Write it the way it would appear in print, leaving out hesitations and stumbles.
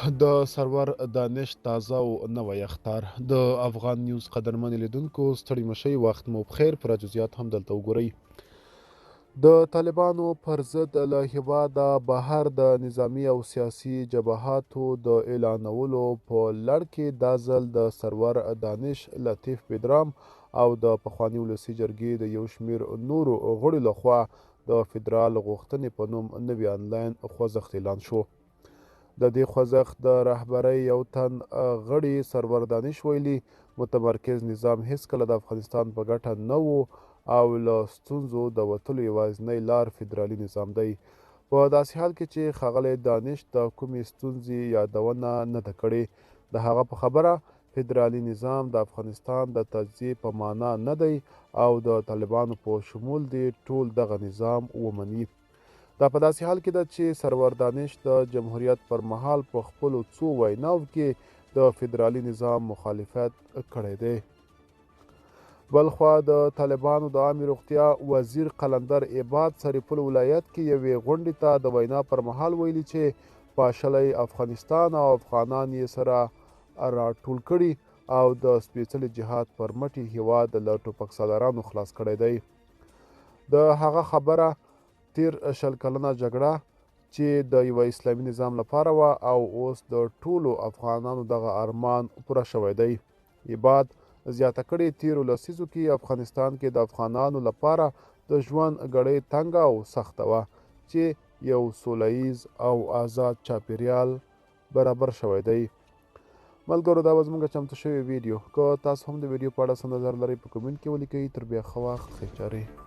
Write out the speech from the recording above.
د سرور دانش تازه او نوی اخطار د افغان نیوز قدرمن لیدونکو ستړي مشئ وخت مو بخیر پوره جزئیات هم دلته وګورئ د طالبانو پر ضد له هیواده بهر د نظامي او سیاسي جبهاتو د اعلانولو په لړ کې دا ځل د سرور دانش لطیف بدرام او د پخواني ولسي جرګې د یو شمېر نورو غړو لخوا د فدرال غوښتنې په نوم نوي انلاین خوځښت اعلان شو. د دې خوځښت د رهبرۍ یو تن غړي سرور دانش ویلي متمرکز نظام هیڅکله د افغانستان په ګټه نه و او له ستونزو د وتلو یوازینۍ لار فدرالي نظام دی. په داسې حال کې چې ښاغلی دانش د کومې ستونزې یادونه نه ده کړې. د هغه په خبره فدرالي نظام د افغانستان د تجزیې په معنا نه دی او د طالبانو په شمول دې ټول دغه نظام ومني. دا په داسې حال کې ده چې سرور دانش د جمهوریت پر مهال په خپلو څو ویناوو کې د فدرالي نظام مخالفت کړی دی. بلخوا د طالبانو د عامې روغتیا وزیر قلندر عباد سرپل ولایت کې یوې غونډې ته د وینا پر مهال ویلي چې پاشلی افغانستان او افغانان یې سره راټول کړي او د سپېڅلي جهاد پر مټ یې هیواد له ټوپک سالارانو خلاص کړی دی. د هغه خبره تیر شل کلنه جګړه چې د یوه اسلامي نظام لپاره وه او اوس د ټولو افغانانو دغه ارمان پوره شوی دی. عباد زیاته کړې تیرو لسیزو کې افغانستان کې د افغانانو لپاره د ژوند ګړۍ تنګه او سخته وه چې یو سوله ییز او آزاد چاپیریال برابر شوی دی. ملګرو دا به زموږ چمتو شوې ویډیو که تاسو هم د ویډیو په اړه څه نظر لرئ په کمنټ کې ولیکئ. تر بیا ښه وخت ښې چارې.